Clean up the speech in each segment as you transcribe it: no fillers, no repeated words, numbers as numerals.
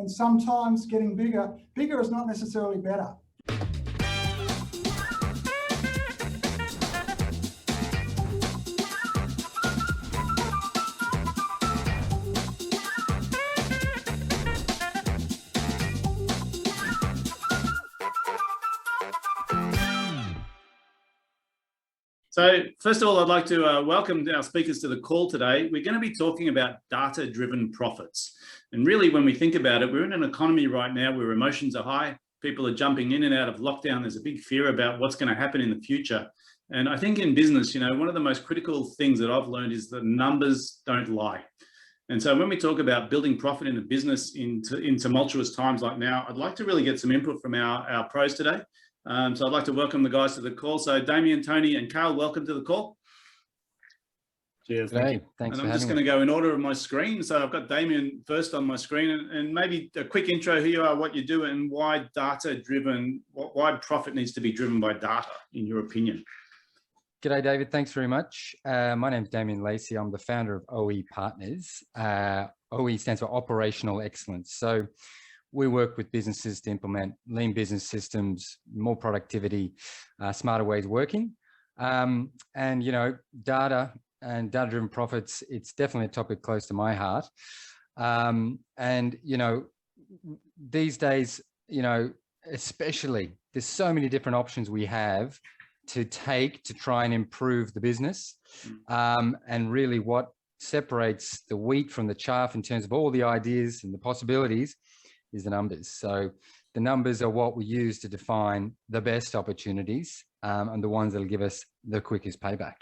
and sometimes getting bigger is not necessarily better. So first of all, I'd like to welcome our speakers to the call today. We're going to be talking about data-driven profits. And really, when we think about it, we're in an economy right now where emotions are high. People are jumping in and out of lockdown. There's a big fear about what's going to happen in the future. And I think in business, one of the most critical things that I've learned is that numbers don't lie. And so when we talk about building profit in a business in tumultuous times like now, I'd like to really get some input from our pros today. So I'd like to welcome the guys to the call. So Damien, Tony and Carl, welcome to the call. Cheers. Thank you. Thanks. And I'm just going to go in order of my screen. So I've got Damien first on my screen, and maybe a quick intro. Who you are, what you do, and why data-driven, why profit needs to be driven by data, in your opinion. G'day, David. Thanks very much. My name's Damien Lacey. I'm the founder of OE Partners. OE stands for Operational Excellence. So we work with businesses to implement lean business systems, more productivity, smarter ways of working. And, data and data-driven profits, it's definitely a topic close to my heart. These days, especially, there's so many different options we have to take to try and improve the business. And really what separates the wheat from the chaff in terms of all the ideas and the possibilities is the numbers. So the numbers are what we use to define the best opportunities and the ones that'll give us the quickest payback.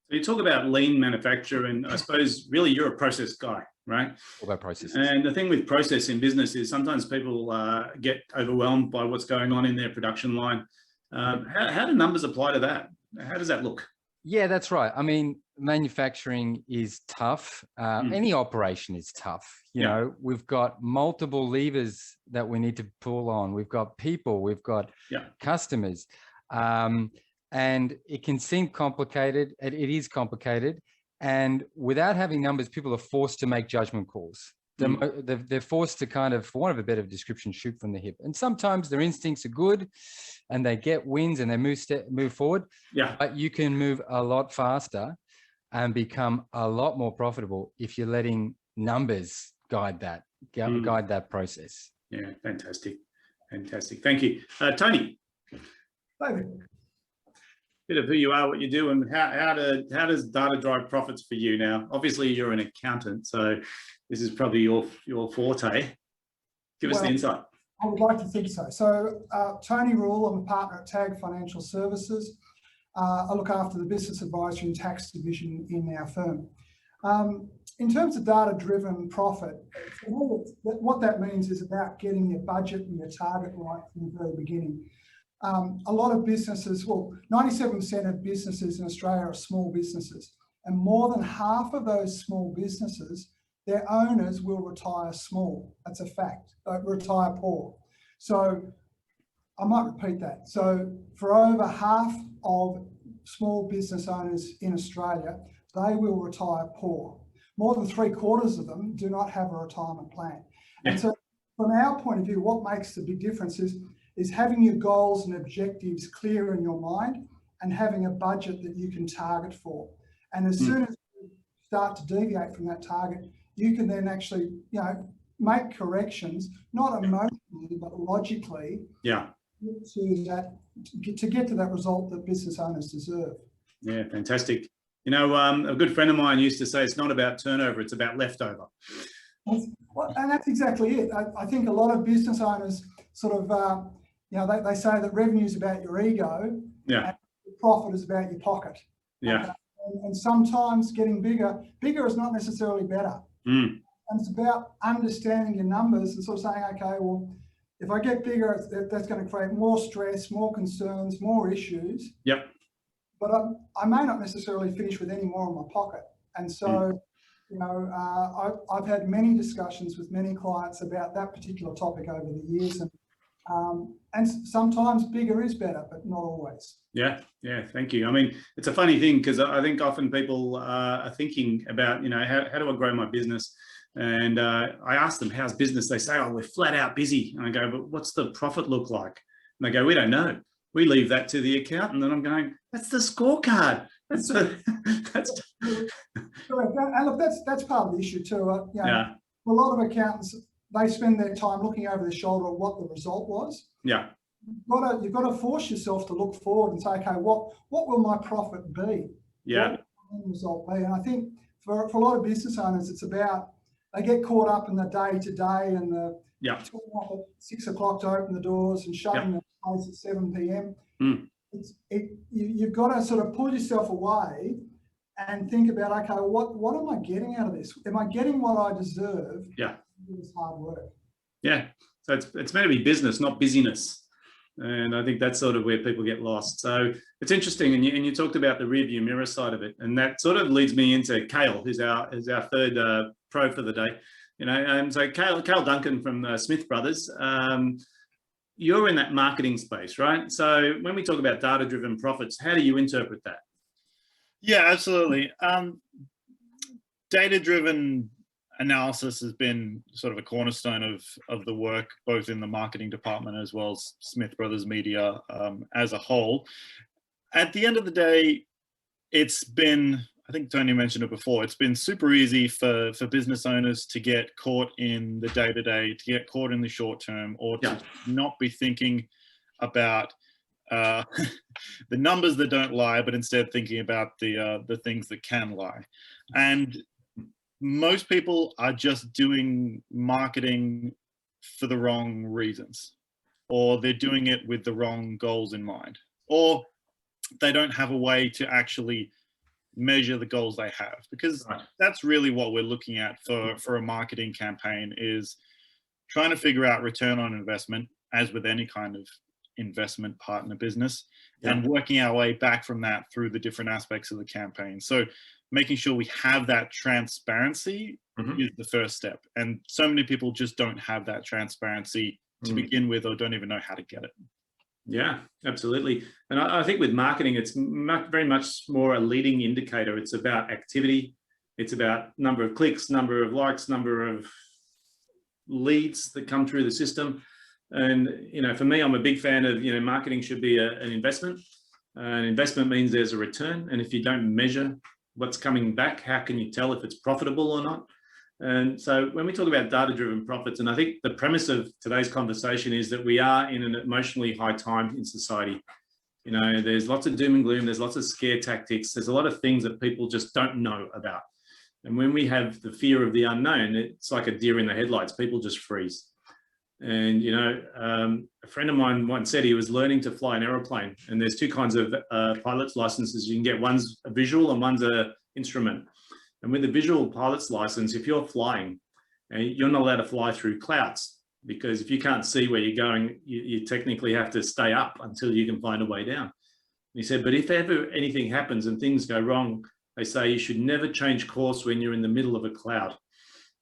So you talk about lean manufacture, and I suppose really you're a process guy, right? All about processes. And the thing with process in business is sometimes people get overwhelmed by what's going on in their production line. How do numbers apply to that? How does that look? Yeah, that's right. I mean, manufacturing is tough. Any operation is tough. You know, we've got multiple levers that we need to pull on. We've got people, we've got customers. And it can seem complicated. It is complicated. And without having numbers, people are forced to make judgment calls. They're forced to kind of, for want of a better description, shoot from the hip. And sometimes their instincts are good and they get wins and they move forward. Yeah. But you can move a lot faster and become a lot more profitable if you're letting numbers guide that process. Yeah, fantastic. Fantastic. Thank you. Tony. David. Bit of who you are, what you do, and how does data drive profits for you now? Obviously, you're an accountant, so this is probably your forte. Give us the insight. I would like to think so. So, Tony Rule, I'm a partner at TAG Financial Services. I look after the business advisory and tax division in our firm. In terms of data-driven profit, what that means is about getting your budget and your target right from the very beginning. A lot of businesses, 97% of businesses in Australia are small businesses, and more than half of those small businesses, their owners will retire small. That's a fact. Retire poor. So I might repeat that. So for over half of small business owners in Australia, they will retire poor. More than 3/4 of them do not have a retirement plan. And so from our point of view, what makes the big difference is having your goals and objectives clear in your mind and having a budget that you can target for. And as soon as you start to deviate from that target, you can then actually, make corrections, not emotionally, but logically, to get to that result that business owners deserve. Yeah, fantastic. A good friend of mine used to say, it's not about turnover, it's about leftover. And that's exactly it. I think a lot of business owners sort of, they say that revenue is about your ego, and profit is about your pocket. Yeah. And sometimes getting bigger is not necessarily better. And it's about understanding your numbers and sort of saying, okay, well, if I get bigger, that's going to create more stress, more concerns, more issues. Yep. But I may not necessarily finish with any more in my pocket. And so, I've had many discussions with many clients about that particular topic over the years. And sometimes bigger is better, but not always. Yeah, thank you. I mean, it's a funny thing because I think often people are thinking about, how do I grow my business? And I asked them, how's business? They say, oh, we're flat out busy. And I go, but what's the profit look like? And they go, we don't know. We leave that to the accountant. And I'm going, that's the scorecard. That's Correct. And look, that's part of the issue too. Yeah. A lot of accountants, they spend their time looking over their shoulder at what the result was. Yeah. You've got to force yourself to look forward and say, okay, what will my profit be? Yeah. What will the result be? And I think for a lot of business owners, it's about, they get caught up in the day to day and the turning off at 6 o'clock to open the doors and shutting the place at 7 p.m. You've got to sort of pull yourself away and think about, okay, what am I getting out of this? Am I getting what I deserve? Yeah. This hard work. Yeah. So it's meant to be business, not busyness. And I think that's sort of where people get lost. So it's interesting. And you talked about the rear view mirror side of it. And that sort of leads me into Cale, who's our third pro for the day. You know, and so Cale Duncan from Smith Brothers, you're in that marketing space, right? So when we talk about data-driven profits, how do you interpret that? Yeah, absolutely. Data-driven analysis has been sort of a cornerstone of the work, both in the marketing department as well as Smith Brothers Media as a whole. At the end of the day, it's been, I think Tony mentioned it before, it's been super easy for business owners to get caught in the day-to-day, to get caught in the short term, or to not be thinking about the numbers that don't lie, but instead thinking about the things that can lie. And most people are just doing marketing for the wrong reasons, or they're doing it with the wrong goals in mind, or they don't have a way to actually measure the goals they have, because that's really what we're looking at for a marketing campaign, is trying to figure out return on investment, as with any kind of investment partner business, and working our way back from that through the different aspects of the campaign. So making sure we have that transparency is the first step. And so many people just don't have that transparency to begin with, or don't even know how to get it. Yeah, absolutely. And I think with marketing, it's very much more a leading indicator. It's about activity. It's about number of clicks, number of likes, number of leads that come through the system. And, you know, for me, I'm a big fan of, you know, marketing should be an investment. An investment means there's a return. And if you don't measure what's coming back, how can you tell if it's profitable or not? And so when we talk about data-driven profits, and I think the premise of today's conversation is that we are in an emotionally high time in society. You know, there's lots of doom and gloom, there's lots of scare tactics, there's a lot of things that people just don't know about. And when we have the fear of the unknown, it's like a deer in the headlights, people just freeze. And, you know, a friend of mine once said he was learning to fly an aeroplane, and there's two kinds of pilot's licenses you can get. One's a visual and one's a instrument. And with the visual pilot's license, if you're flying, you're not allowed to fly through clouds, because if you can't see where you're going, you technically have to stay up until you can find a way down. And he said, but if ever anything happens and things go wrong, they say you should never change course when you're in the middle of a cloud,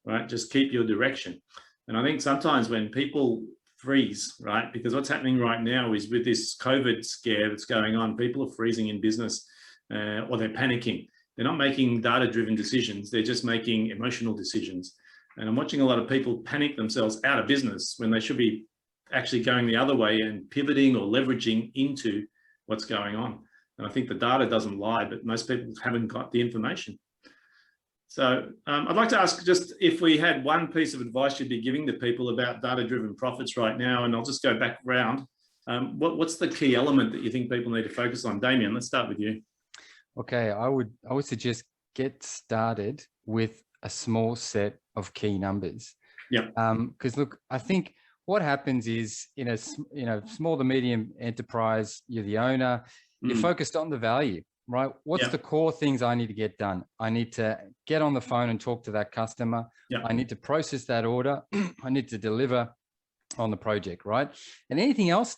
right? Just keep your direction. And I think sometimes when people freeze, right, because what's happening right now is with this COVID scare that's going on, people are freezing in business or they're panicking. They're not making data-driven decisions. They're just making emotional decisions. And I'm watching a lot of people panic themselves out of business when they should be actually going the other way and pivoting or leveraging into what's going on. And I think the data doesn't lie, but most people haven't got the information. So I'd like to ask just if we had one piece of advice you'd be giving to people about data-driven profits right now, and I'll just go back round. What's the key element that you think people need to focus on? Damien, let's start with you. Okay, I would suggest get started with a small set of key numbers. Yeah. Because look, I think what happens is in a small to medium enterprise, you're the owner, you're focused on the value, right? What's the core things I need to get done? I need to get on the phone and talk to that customer. I need to process that order. I need to deliver on the project, right? And anything else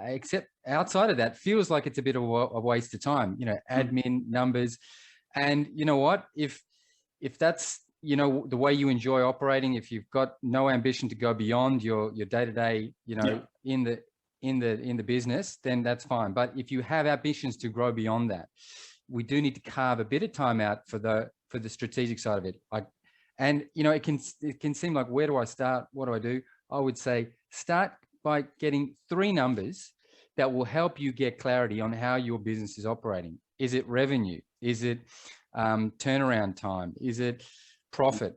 except outside of that feels like it's a bit of a waste of time, you know, admin numbers. And you know what, if that's, you know, the way you enjoy operating, if you've got no ambition to go beyond your day-to-day, you know, in the business, then that's fine. But if you have ambitions to grow beyond that, we do need to carve a bit of time out for the strategic side of it. And, you know, it can seem like, where do I start? What do I do? I would say start by getting 3 numbers that will help you get clarity on how your business is operating. Is it revenue? Is it turnaround time? Is it profit?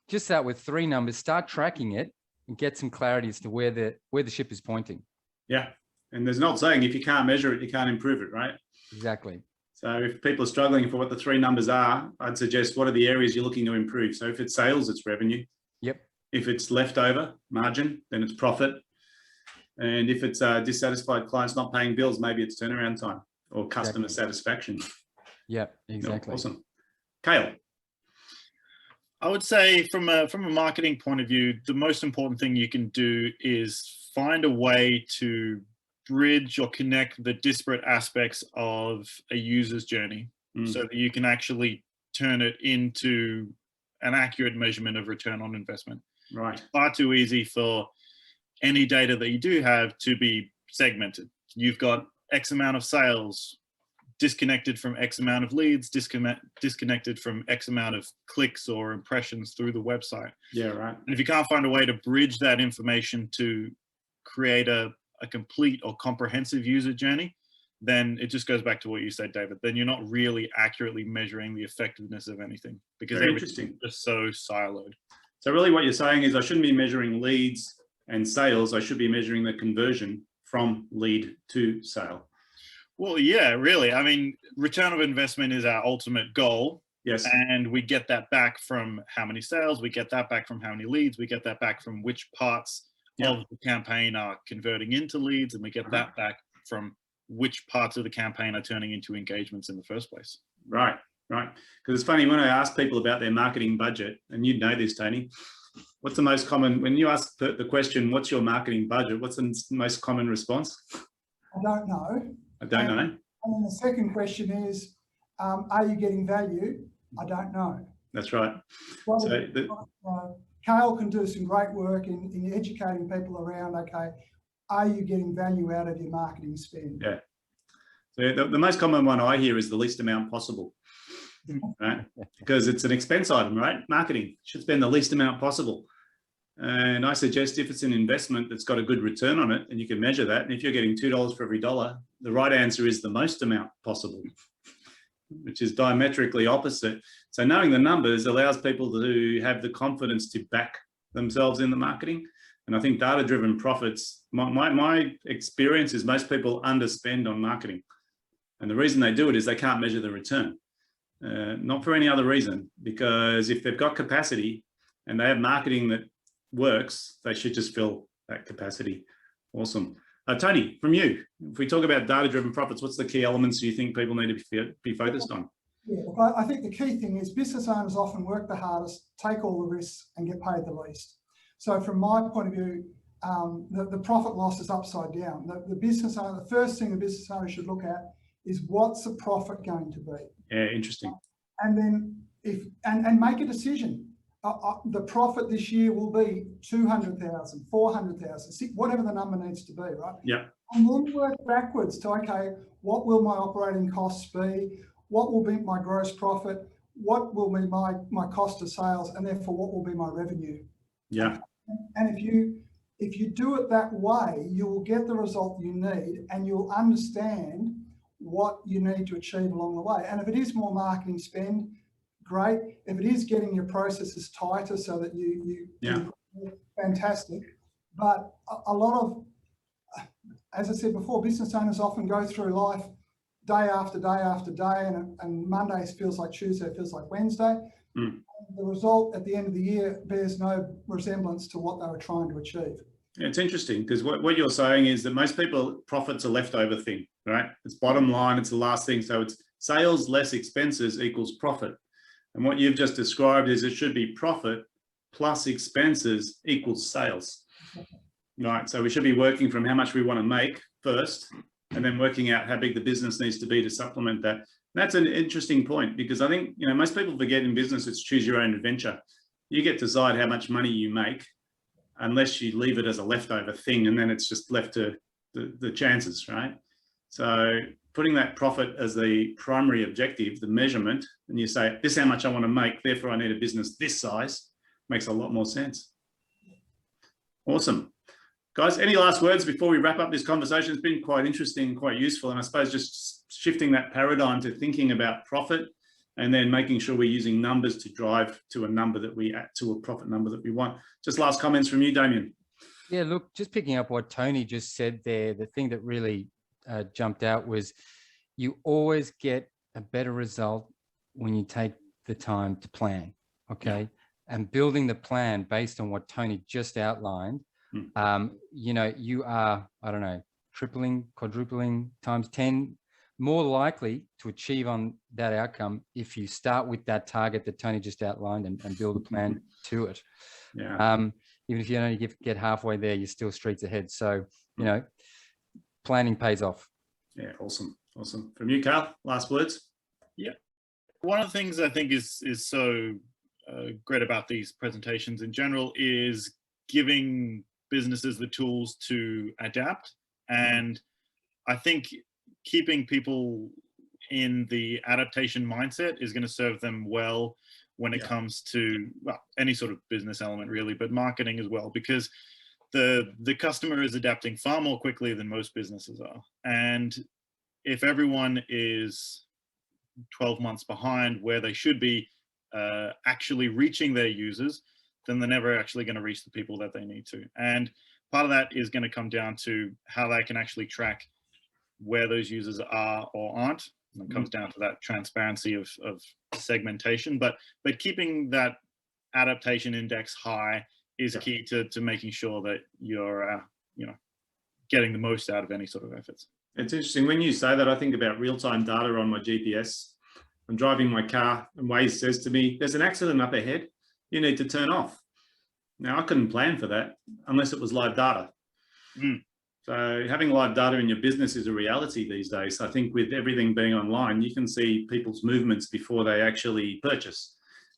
Just start with 3 numbers, start tracking it and get some clarity as to where the ship is pointing. Yeah. And there's an old saying, if you can't measure it, you can't improve it, right? Exactly. So if people are struggling for what the 3 numbers are, I'd suggest what are the areas you're looking to improve? So if it's sales, it's revenue. Yep. If it's leftover margin, then it's profit. And if it's dissatisfied clients not paying bills, maybe it's turnaround time or customer satisfaction. Yep, exactly. No, awesome. Kale. I would say from a marketing point of view, the most important thing you can do is find a way to bridge or connect the disparate aspects of a user's journey so that you can actually turn it into an accurate measurement of return on investment. Right. It's far too easy for any data that you do have to be segmented. You've got X amount of sales disconnected from X amount of leads, disconnected from X amount of clicks or impressions through the website. Yeah, right. And if you can't find a way to bridge that information to create a complete or comprehensive user journey, then it just goes back to what you said, David. Then you're not really accurately measuring the effectiveness of anything because everything's just so siloed. So really what you're saying is I shouldn't be measuring leads and sales. I should be measuring the conversion from lead to sale. Well, yeah, really. I mean, return of investment is our ultimate goal. Yes. And we get that back from how many sales, we get that back from how many leads, we get that back from which parts of the campaign are converting into leads, and we get that back from which parts of the campaign are turning into engagements in the first place. Right, right. Because it's funny, when I ask people about their marketing budget, and you'd know this, Tony, what's the most common, when you ask the question, what's your marketing budget, what's the most common response? I don't know. I don't know. And then the second question is, are you getting value? I don't know. That's right. Well, So Kale can do some great work in educating people around, okay, are you getting value out of your marketing spend? Yeah. So the most common one I hear is the least amount possible, right? Because it's an expense item, right? Marketing should spend the least amount possible. And I suggest if it's an investment that's got a good return on it and you can measure that, and if you're getting $2 for every $1, the right answer is the most amount possible, which is diametrically opposite. So knowing the numbers allows people to have the confidence to back themselves in the marketing. And I think data-driven profits, my experience is most people underspend on marketing. And the reason they do it is they can't measure the return. Not for any other reason, because if they've got capacity and they have marketing that works, they should just fill that capacity. Awesome. Tony, from you, if we talk about data-driven profits, what's the key elements you think people need to be focused on? Yeah, look, I think the key thing is business owners often work the hardest, take all the risks and get paid the least. So from my point of view, the profit loss is upside down. The business owner, the first thing the business owner should look at is what's the profit going to be? Yeah, interesting. And then and make a decision. The profit this year will be 200,000, 400,000, whatever the number needs to be, right? Yeah. And then work backwards to, okay, what will my operating costs be? What will be my gross profit? What will be my cost of sales? And therefore, what will be my revenue? Yeah. And if you do it that way, you will get the result you need and you'll understand what you need to achieve along the way. And if it is more marketing spend, great. If it is getting your processes tighter so that you fantastic. But a lot of, as I said before, business owners often go through life day after day after day, and Monday feels like Tuesday, feels like Wednesday. The result at the end of the year bears no resemblance to what they were trying to achieve. It's interesting because what you're saying is that most people, profit's a leftover thing, right? It's bottom line, it's the last thing. So it's sales less expenses equals profit. And what you've just described is it should be profit plus expenses equals sales, right? So we should be working from how much we want to make first, and then working out how big the business needs to be to supplement that. That's an interesting point because I think, most people forget in business, it's choose your own adventure. You get to decide how much money you make unless you leave it as a leftover thing, and then it's just left to the chances, right? So putting that profit as the primary objective, the measurement, and you say, this is how much I want to make, therefore I need a business this size, makes a lot more sense. Awesome. Guys, any last words before we wrap up this conversation? It's been quite interesting, quite useful. And I suppose just shifting that paradigm to thinking about profit and then making sure we're using numbers to drive to a number that we to a profit number that we want. Just last comments from you, Damien. Yeah, look, just picking up what Tony just said there, the thing that really jumped out was you always get a better result when you take the time to plan, okay? Yeah. And building the plan based on what Tony just outlined, you know, you are, I don't know, tripling, quadrupling times 10 more likely to achieve on that outcome if you start with that target that Tony just outlined and build a plan to it. Yeah. Even if you only get halfway there, you're still streets ahead. So, you know, planning pays off. Yeah, awesome. Awesome. From you, Carl, last words? Yeah. One of the things I think is so great about these presentations in general is giving businesses the tools to adapt. And I think keeping people in the adaptation mindset is going to serve them well when it comes to, well, any sort of business element really, but marketing as well, because the customer is adapting far more quickly than most businesses are. And if everyone is 12 months behind where they should be actually reaching their users, then they're never actually going to reach the people that they need to. And part of that is going to come down to how they can actually track where those users are or aren't. And it comes down to that transparency of segmentation, but keeping that adaptation index high is key to making sure that you're you know, getting the most out of any sort of efforts. It's interesting when you say that. I think about real-time data on my GPS. I'm driving my car and Waze says to me, there's an accident up ahead, you need to turn off. Now I couldn't plan for that unless it was live data. So having live data in your business is a reality these days. I think with everything being online, you can see people's movements before they actually purchase.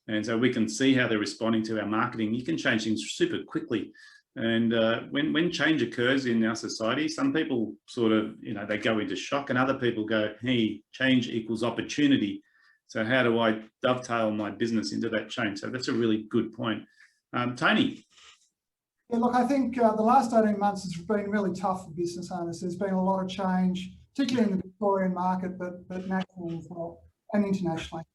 And so we can see how they're responding to our marketing. You can change things super quickly. And when change occurs in our society, some people sort of, you know, they go into shock, and other people go, hey, change equals opportunity. So how do I dovetail my business into that change? So that's a really good point. Tony. Yeah, look, I think the last 18 months has been really tough for business owners. There's been a lot of change, particularly in the Victorian market, but nationally as well, and internationally.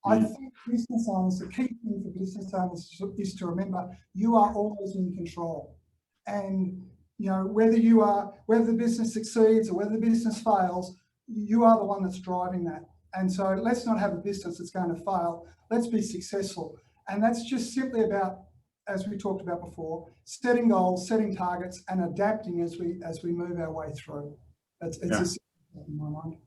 I think business owners, the key thing for business owners is to remember you are always in control. And you know, whether the business succeeds or whether the business fails, you are the one that's driving that. And so let's not have a business that's going to fail. Let's be successful. And that's just simply about, as we talked about before, setting goals, setting targets, and adapting as we move our way through. It's just in my mind.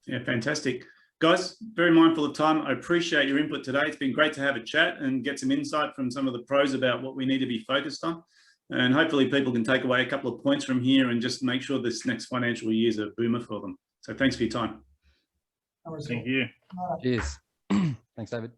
Yeah, fantastic. Guys, very mindful of time. I appreciate your input today. It's been great to have a chat and get some insight from some of the pros about what we need to be focused on. And hopefully people can take away a couple of points from here and just make sure this next financial year is a boomer for them. So thanks for your time. Thank you. Cheers. Thanks, David.